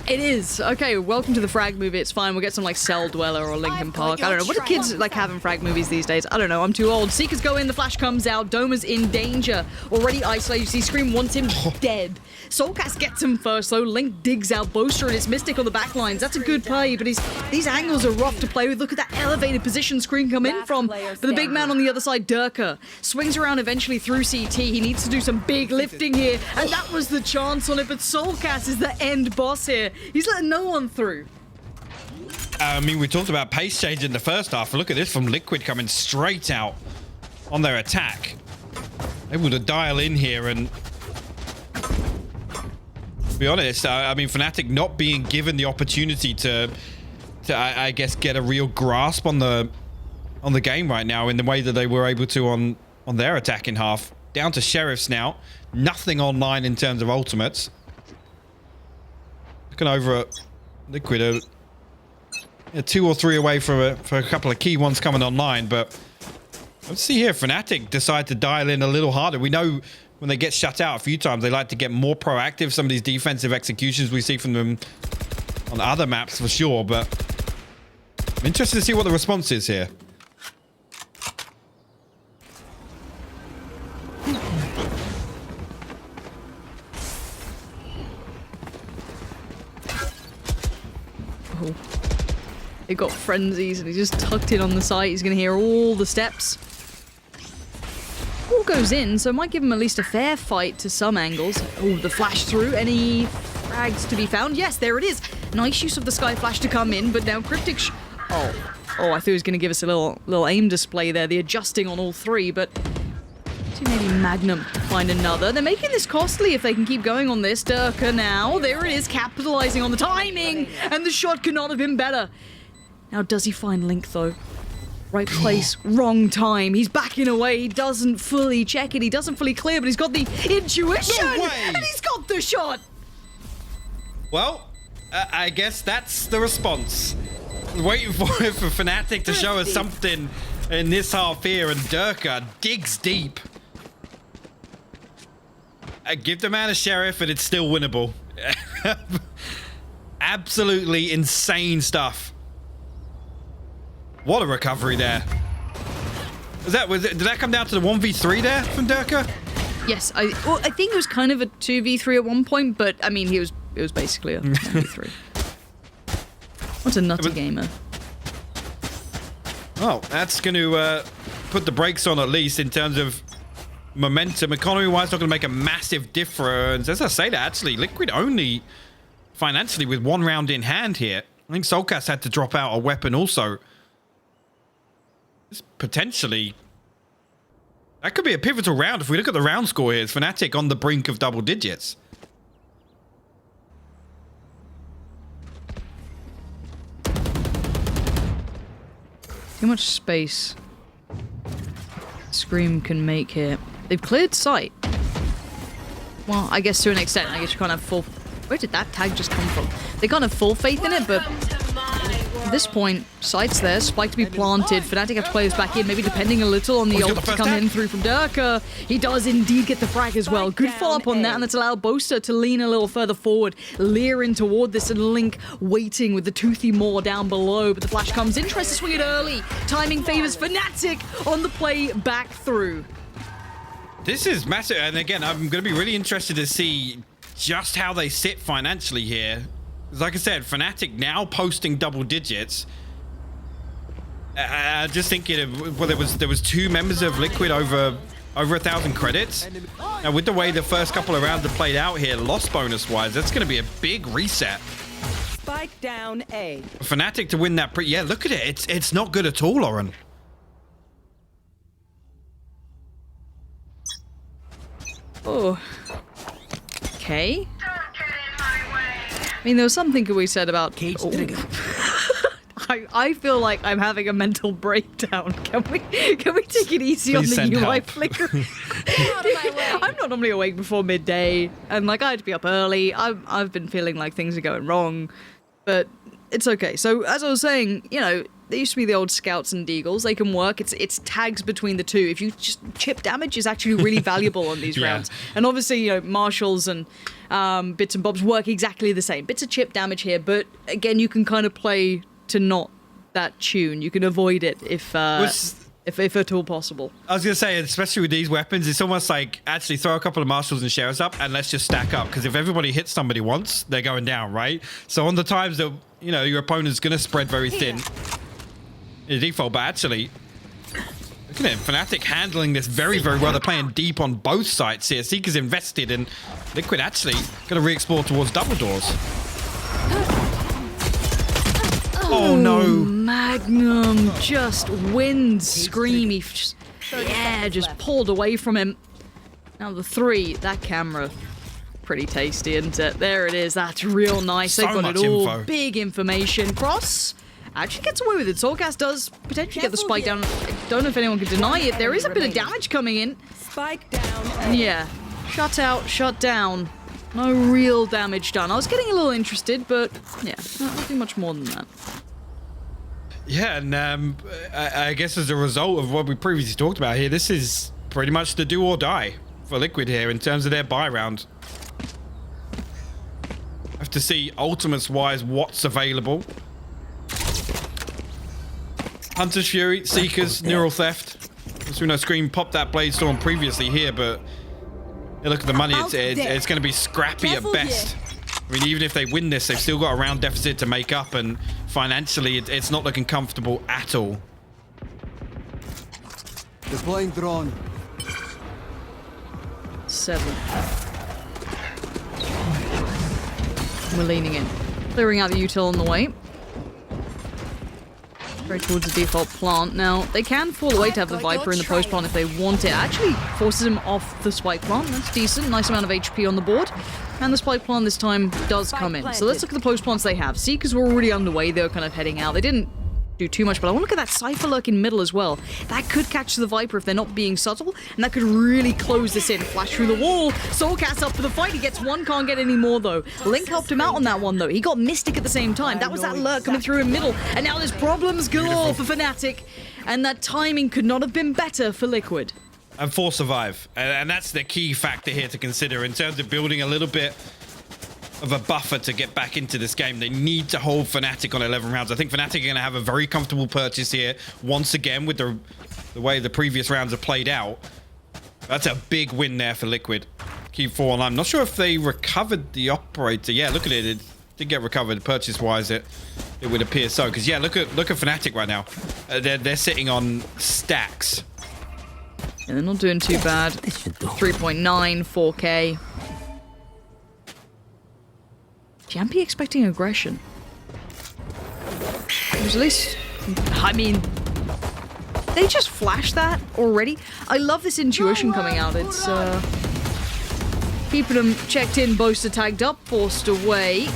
It is. Okay, welcome to the frag movie. It's fine. We'll get some like Cell Dweller or Linkin I've Park. got I don't your know. What do kids like have in frag movies these days? I don't know. I'm too old. Seekers go in. The flash comes out. Doma's in danger. Already isolated. You see Scream wants him dead. Soulcast gets him first though. Link digs out Boaster and it's Mystic on the back lines. That's a good play, but these angles are rough to play with. Look at that elevated position Scream come in from. But the big man on the other side, Durka, swings around eventually through CT. He needs to do some big lifting here, and that was the chance on it. But Soulcast is the end boss here. He's letting no one through. I mean, we talked about pace change in the first half. Look at this from Liquid coming straight out on their attack. Able to dial in here and to be honest, I mean, Fnatic not being given the opportunity to I guess get a real grasp on the game right now in the way that they were able to on their attacking half. Down to Sheriffs now. Nothing online in terms of ultimates. Looking over at Liquid, 2 or 3 away for a couple of key ones coming online, but let's see here. Fnatic decide to dial in a little harder. We know when they get shut out a few times, they like to get more proactive. Some of these defensive executions we see from them on other maps for sure, but I'm interested to see what the response is here. Oh. He got frenzies and he just tucked in on the site. He's going to hear all the steps. All goes in, so it might give him at least a fair fight to some angles. Oh, the flash through. Any frags to be found? Yes, there it is. Nice use of the Sky Flash to come in, but now Cryptic... Oh, I thought he was going to give us a little aim display there. The adjusting on all three, but... Maybe Magnum find another. They're making this costly if they can keep going on this. Durka now. There it is, capitalizing on the timing. And the shot could not have been better. Now, does he find Link, though? Right place, wrong time. He's backing away. He doesn't fully check it. He doesn't fully clear, but he's got the intuition. No way. And he's got the shot. Well, I guess that's the response. Waiting for Fnatic to show us something in this half here, and Durka digs deep. Give the man a Sheriff and it's still winnable. Absolutely insane stuff. What a recovery there. Did that come down to the 1v3 there from Durka? Yes, I think it was kind of a 2v3 at one point, but I mean, it was basically a 1v3. What a nutty gamer. Well, that's going to put the brakes on at least in terms of momentum. Economy-wise, not going to make a massive difference. As I say that, actually, Liquid only financially with 1 round in hand here. I think Soulcast had to drop out a weapon also. This potentially... That could be a pivotal round. If we look at the round score here, it's Fnatic on the brink of double digits. Too much space Scream can make here. They've cleared sight. Well, I guess to an extent. I guess you can't have full... Where did that tag just come from? They can't have full faith in it, but at this point, sight's there, spike to be planted. Fnatic have players back in, maybe depending a little on the ult to come in through from Durka. He does indeed get the frag as well. Good follow-up on that, and that's allowed Boaster to lean a little further forward, leer in toward this, and Link waiting with the toothy maw down below. But the flash comes in, tries to swing it early. Timing favors Fnatic on the play back through. This is massive, and again, I'm going to be really interested to see just how they sit financially here. Like I said, Fnatic now posting double digits. Just thinking of, well, there was 2 members of Liquid over 1,000 credits. Now, with the way the first couple of rounds have played out here, loss bonus wise, that's going to be a big reset. Spike down A. Fnatic to win that. Yeah, look at it. It's not good at all, Lauren. Oh. Okay. I mean, there was something we said about... I feel like I'm having a mental breakdown. Can we take it easy on the UI flicker? I'm not normally awake before midday, and like I had to be up early. I've been feeling like things are going wrong, but it's okay. So as I was saying, you know, there used to be the old Scouts and Deagles. They can work. It's tags between the two. If you just chip damage is actually really valuable on these rounds. And obviously, you know, Marshals and Bits and Bobs work exactly the same. Bits of chip damage here, but again, you can kind of play to not that tune. You can avoid it if at all possible. I was going to say, especially with these weapons, it's almost like actually throw a couple of Marshals and Sheriffs up and let's just stack up. Because if everybody hits somebody once, they're going down, right? So on the times that, you know, your opponent's going to spread very thin, in default, but actually, look at it, Fnatic handling this very, very well. They're playing deep on both sides here. Seeker's invested, and Liquid actually going to re-explore towards double doors. Oh no! Magnum just wins Scream. He just pulled away from him. Now the 3, that camera, pretty tasty, isn't it? There it is. That's real nice. They've got it all. Info. Big information. Cross actually gets away with it. Soulcast does potentially get the spike down. I don't know if anyone can deny it. There is a bit of damage coming in. Spike down. Yeah. Shut out, shut down. No real damage done. I was getting a little interested, but yeah, nothing much more than that. Yeah, and I guess as a result of what we previously talked about here, this is pretty much the do or die for Liquid here in terms of their buy round. Have to see ultimates-wise what's available. Hunter's Fury, Seekers, Neural Theft. As we know, Scream popped that Blade Storm previously here, but yeah, look at the money. It's going to be scrappy at best. I mean, even if they win this, they've still got a round deficit to make up, and financially, it's not looking comfortable at all. Deploying drone. 7. We're leaning in. Clearing out the util on the way. Straight towards the default plant. Now, they can fall away to have the Viper in the post plant if they want it. Actually forces him off the spike plant. That's decent. Nice amount of HP on the board. And the spike plant this time does come in. So let's look at the post plants they have. Seekers were already underway. They were kind of heading out. They didn't do too much, but I want to look at that Cypher lurk in middle as well. That could catch the Viper if they're not being subtle, and that could really close this in. Flash through the wall. Soulcast up for the fight. He gets one, can't get any more though. Link helped him out on that one though. He got Mystic at the same time. That was that lurk coming through in middle, and now there's problems galore for Fnatic, and that timing could not have been better for Liquid. And force survive, and that's the key factor here to consider in terms of building a little bit of a buffer to get back into this game. They need to hold Fnatic on 11 rounds. I think Fnatic are going to have a very comfortable purchase here once again with the way the previous rounds have played out. That's a big win there for Liquid. Keep 4 online. I'm not sure if they recovered the operator. Yeah, look at it. It did get recovered purchase-wise. It would appear so. Because yeah, look at Fnatic right now. They're sitting on stacks. Yeah, they're not doing too bad. 3.9, 4K. Jampy expecting aggression. There's at least... I mean... They just flashed that already. I love this intuition coming out. It's, keeping them checked in, Boaster tagged up, forced away.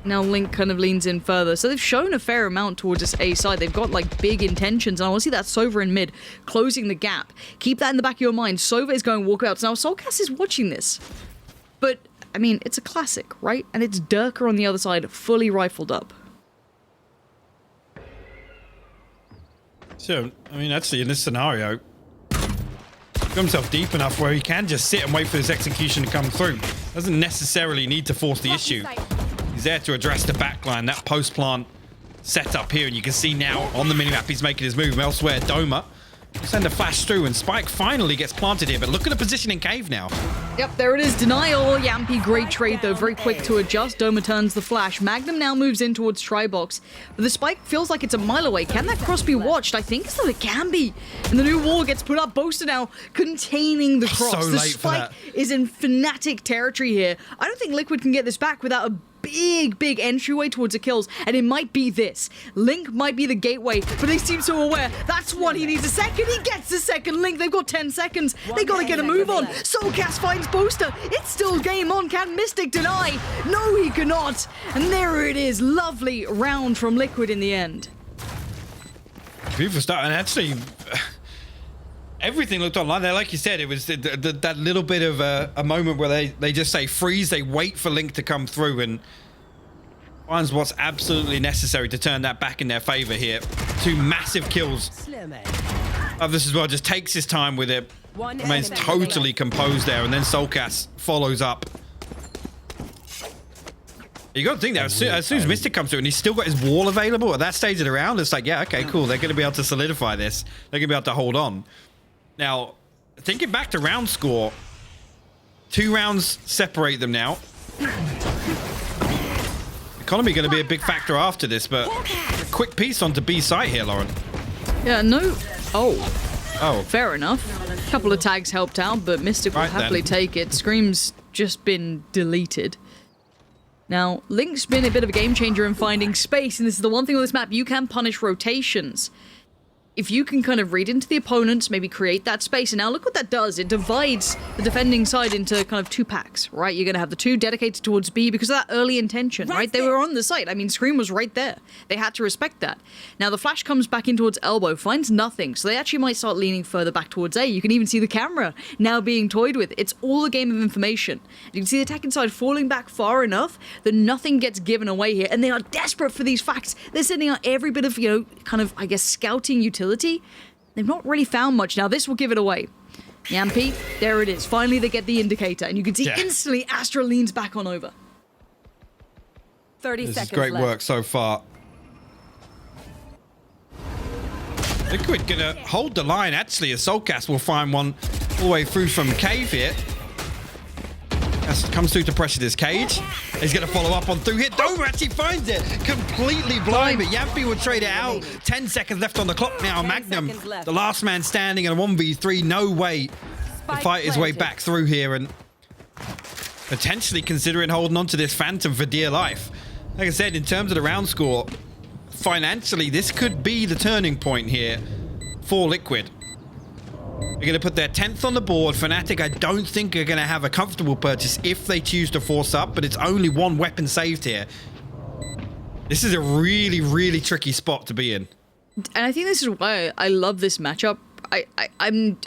Now Link kind of leans in further. So they've shown a fair amount towards this A side. They've got like big intentions. And I want to see that Sova in mid, closing the gap. Keep that in the back of your mind. Sova is going walkabouts. Now Soulcast is watching this. But, I mean, it's a classic, right? And it's Durka on the other side, fully rifled up. So, I mean, actually, in this scenario, got himself deep enough where he can just sit and wait for his execution to come through. Doesn't necessarily need to force the issue. He's there to address the backline, that post-plant setup here, and you can see now on the minimap he's making his move. Elsewhere, Doma will send a flash through, and Spike finally gets planted here, but look at the position in Cave now. Yep, there it is. Denial. Yampy, great trade, though. Very quick to adjust. Doma turns the flash. Magnum now moves in towards Tribox. But the spike feels like it's a mile away. Can that cross be watched? I think so. It can be. And the new wall gets put up. Boaster now containing the cross. So the late for spike that. is in Fnatic territory here. I don't think Liquid can get this back without a big entryway towards the kills, and it might be this. Link might be the gateway, but they seem so aware. That's one. He needs a second. He gets the second. Link, they've got 10 seconds. They gotta get a move on. Soulcast finds Boaster. It's still game on. Can Mystic deny? No, he cannot. And there it is. Lovely round from Liquid in the end. Beautiful start, and actually, everything looked online there. Like you said, it was that little bit of a moment where they just say freeze, they wait for Link to come through and finds what's absolutely necessary to turn that back in their favor here. 2 massive kills. This as well, just takes his time with it. Remains totally composed there, and then Soulcast follows up. You got to think that as soon as Mystic comes through and he's still got his wall available at that stage of the round, it's like, yeah, okay, cool. They're going to be able to solidify this. They're going to be able to hold on. Now, thinking back to round score, 2 rounds separate them now. Economy going to be a big factor after this, but a quick piece onto B site here, Lauren. Yeah, no. Oh, fair enough. A couple of tags helped out, but Mystic will happily take it. Scream's just been deleted. Now, Link's been a bit of a game changer in finding space, and this is the one thing on this map, you can punish rotations. If you can kind of read into the opponents, maybe create that space, and now look what that does. It divides the defending side into kind of 2 packs, right? You're going to have the 2 dedicated towards B because of that early intention, right? They were on the site. I mean, Scream was right there. They had to respect that. Now, the flash comes back in towards Elbow, finds nothing, so they actually might start leaning further back towards A. You can even see the camera now being toyed with. It's all a game of information. You can see the attacking side falling back far enough that nothing gets given away here, and they are desperate for these facts. They're sending out every bit of, you know, kind of, I guess, scouting utility. They've not really found much. Now, this will give it away. Yampy, there it is. Finally, they get the indicator, and you can see instantly Astra leans back on over. 30 This seconds is great left. work so far. Liquid gonna hold the line, actually, as Soulcast will find one all the way through from Cave here. Comes through to pressure this cage. He's going to follow up on through here. Doma actually finds it. Completely blind, but Yampy would trade it out. 10 seconds left on the clock now. Magnum, the last man standing in a 1v3. No way to fight his way back through here and potentially considering holding on to this Phantom for dear life. Like I said, in terms of the round score, financially, this could be the turning point here for Liquid. They're going to put their 10th on the board. Fnatic, I don't think are going to have a comfortable purchase if they choose to force up, but it's only 1 weapon saved here. This is a really tricky spot to be in. And I think this is why I love this matchup. I'm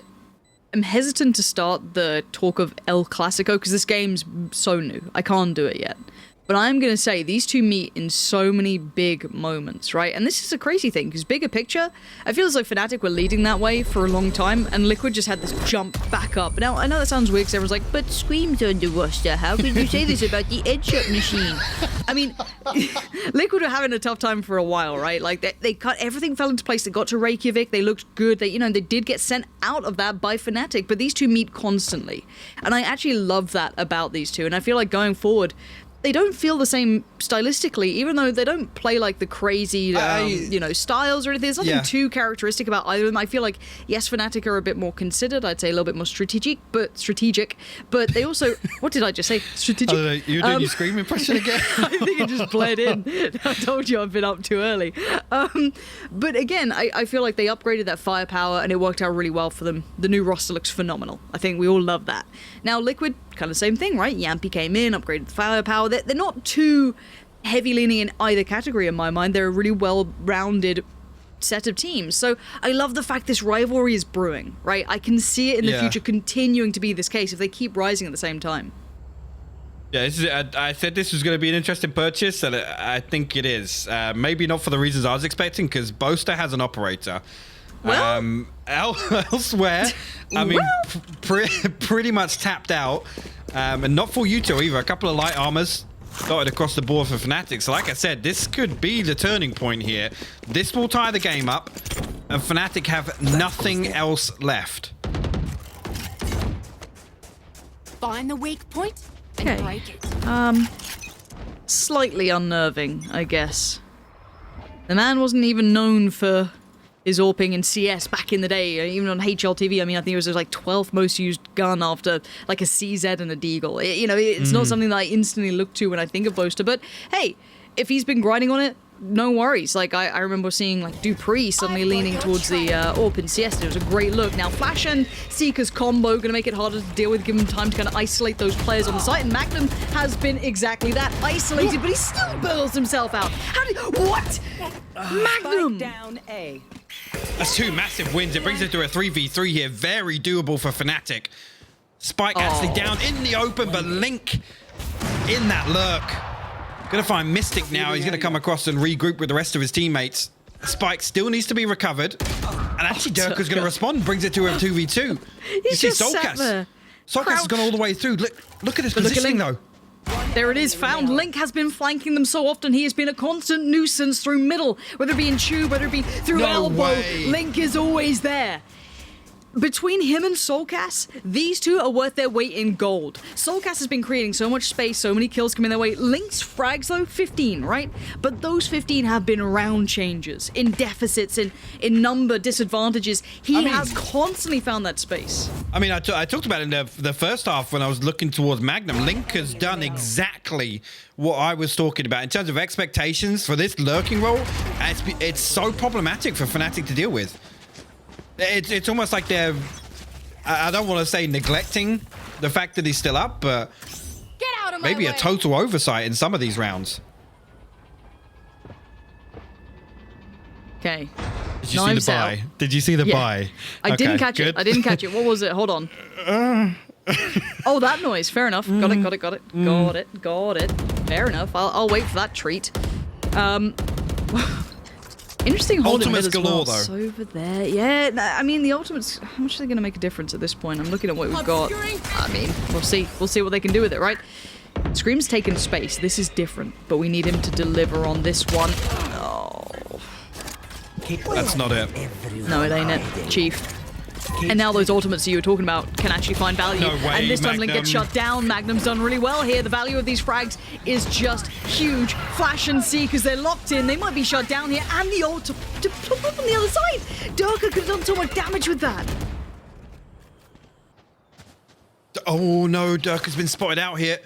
hesitant to start the talk of El Clasico because this game's so new. I can't do it yet. But I'm going to say these 2 meet in so many big moments, right? And this is a crazy thing, because bigger picture, I feel as though Fnatic were leading that way for a long time, and Liquid just had this jump back up. Now, I know that sounds weird, because everyone's like, but Scream's on the roster. How can you say this about the headshot machine? I mean, Liquid were having a tough time for a while, right? Like, they cut, everything fell into place. They got to Reykjavik. They looked good. They did get sent out of that by Fnatic, but these 2 meet constantly. And I actually love that about these 2, and I feel like going forward, they don't feel the same stylistically, even though they don't play like the crazy, styles or anything. There's nothing too characteristic about either of them. I feel like, yes, Fnatic are a bit more considered. I'd say a little bit more strategic. But they also, what did I just say? Strategic? I don't know, you doing your Scream impression again? I think it just bled in. I told you I've been up too early. But again, I feel like they upgraded that firepower and it worked out really well for them. The new roster looks phenomenal. I think we all love that. Now, Liquid, kind of same thing, right? Yampy came in, upgraded the firepower. They're not too heavy leaning in either category in my mind. They're a really well-rounded set of teams. So I love the fact this rivalry is brewing, right? I can see it in the future continuing to be this case if they keep rising at the same time. Yeah, I said this was going to be an interesting purchase, and I think it is. Maybe not for the reasons I was expecting, because Boaster has an operator. Well, elsewhere, I mean, pretty much tapped out, and not for Uto either. A couple of light armors dotted across the board for Fnatic. So like I said, this could be the turning point here. This will tie the game up, and Fnatic have nothing else left. Find the weak point and okay. break it. Slightly unnerving, I guess. The man wasn't even known for his AWPing in CS back in the day, even on HLTV. I mean, I think it was like 12th most used gun after like a CZ and a Deagle. It's not something that I instantly look to when I think of Boaster, but hey, if he's been grinding on it, no worries. Like, I remember seeing like Dupree suddenly leaning towards the AWP in CS. It was a great look. Now, Flash and Seeker's combo going to make it harder to deal with, give him time to kind of isolate those players on the site, and Magnum has been exactly that, isolated, but he still builds himself out. What? Magnum! Spike down A. That's 2 massive wins. It brings it to a 3v3 here. Very doable for Fnatic. Spike actually down in the open, but Link in that lurk. Gonna find Mystic now. He's gonna come across and regroup with the rest of his teammates. Spike still needs to be recovered. And actually Durka's gonna respond, brings it to a 2v2. You see Soulcast. Soulcast has gone all the way through. Look at his positioning though. There it is, found. Link has been flanking them so often. He has been a constant nuisance through middle, whether it be in tube, whether it be through elbow. Way. Link is always there. Between him and Soulcast, these two are worth their weight in gold. Soulcast has been creating so much space, so many kills coming their way. Link's frags, though, 15, right? But those 15 have been round changes, in deficits, in number disadvantages. He has constantly found that space. I mean, I talked about it in the first half when I was looking towards Magnum. Link has done exactly what I was talking about in terms of expectations for this lurking role. It's so problematic for Fnatic to deal with. It's almost like they're, I don't want to say neglecting the fact that he's still up, but Get out of my maybe way. a total oversight in some of these rounds. Okay. Did you see the buy? Did you see the buy? I didn't Okay, catch good. it. I didn't catch it. What was it? Hold on. Oh, that noise. Fair enough. Got it. Fair enough. I'll wait for that treat. Interesting holding Ultimates mid as well. galore, though. It's over there. Yeah, I mean, the ultimates, how much are they going to make a difference at this point? I'm looking at what we've got. I mean, we'll see. We'll see what they can do with it, right? Scream's taken space. This is different, but we need him to deliver on this one. Oh. That's not it. No, it ain't it, Chief. And now those ultimates that you were talking about can actually find value. No way, and this time Link gets Magnum. shut down. Magnum's done really well here. The value of these frags is just huge. Flash and see, because they're locked in. They might be shut down here. And the ult to pop up on the other side. Durka could have done so much damage with that. Oh no, Durka's been spotted out here.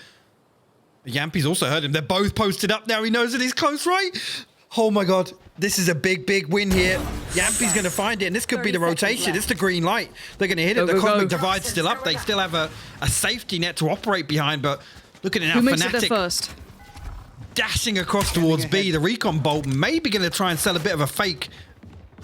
Yampy's also heard him. They're both posted up now. He knows that he's close, right? Oh my god. This is a big win here. Yampy's going to find it, and this could be the rotation. It's the green light. They're going to hit it. The Cosmic Divide's still up. They still have a safety net to operate behind, but look at it now. Who makes it there Fnatic first? dashing across towards B. The Recon Bolt maybe going to try and sell a bit of a fake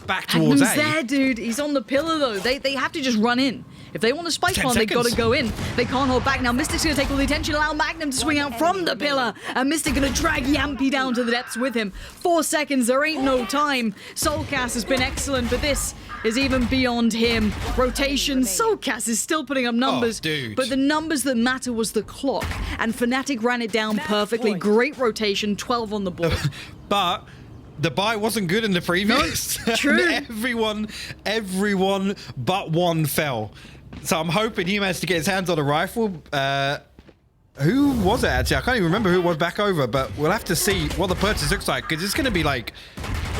back towards A. Magnum's there, dude. He's on the pillar, though. They have to just run in. If they want to spike 10 one, they've got to seconds. go in. They can't hold back. Now, Mystic's going to take all the attention, allow Magnum to swing out from the pillar. And Mystic going to drag Yampy down to the depths with him. 4 seconds, there ain't no time. Soulcast has been excellent, but this is even beyond him. Rotation, Soulcast is still putting up numbers. dude. But the numbers that matter was the clock. And Fnatic ran it down perfectly. Great rotation, 12 on the board. But the buy wasn't good in the previous. No, true. Everyone but one fell. So I'm hoping he managed to get his hands on a rifle. Who was it actually? I can't even remember who it was back over, but we'll have to see what the purchase looks like, because it's going to be like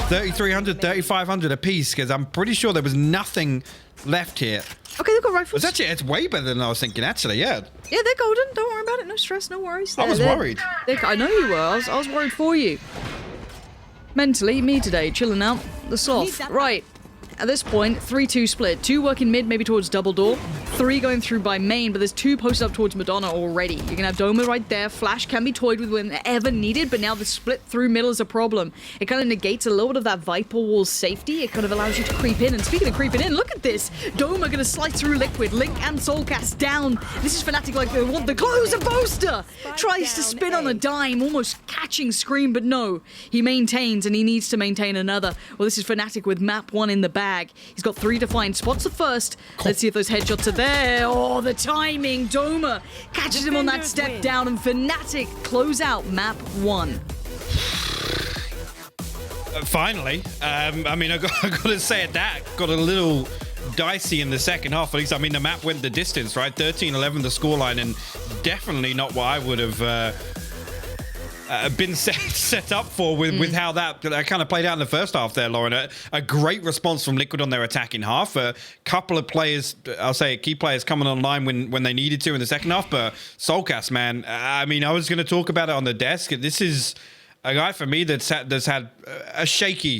3,300, 3,500 a piece, because I'm pretty sure there was nothing left here. Okay, they've got rifles. It's way better than I was thinking, actually, yeah. Yeah, they're golden. Don't worry about it. No stress, no worries. I was worried. I know you were. I was worried for you. Mentally, me today, chilling out. The sloth. Right. At this point, 3-2 split. 2 working mid, maybe towards double door. 3 going through by main, but there's 2 posted up towards Madonna already. You're gonna have Doma right there. Flash can be toyed with whenever needed, but now the split through middle is a problem. It kind of negates a little bit of that Viper wall's safety. It kind of allows you to creep in. And speaking of creeping in, look at this. Doma gonna slice through Liquid. Link and Soulcast down. This is Fnatic like they want the closer. Boaster tries to spin on a dime, almost catching Scream, but no. He maintains, and he needs to maintain another. Well, this is Fnatic with map 1 in the bag. He's got 3 defined spots. The first. Let's see if those headshots are there. Oh, the timing. Doma catches him on that step down, and Fnatic close out map 1. Finally. I mean, I got to say that got a little dicey in the second half. At least, I mean, the map went the distance, right? 13-11 the scoreline, and definitely not what I would have been set up for with how that kind of played out in the first half there, Lauren. A great response from Liquid on their attacking half. A couple of players, I'll say key players coming online when they needed to in the second half. But Soulcast, man, I mean, I was going to talk about it on the desk. This is a guy for me that's had a shaky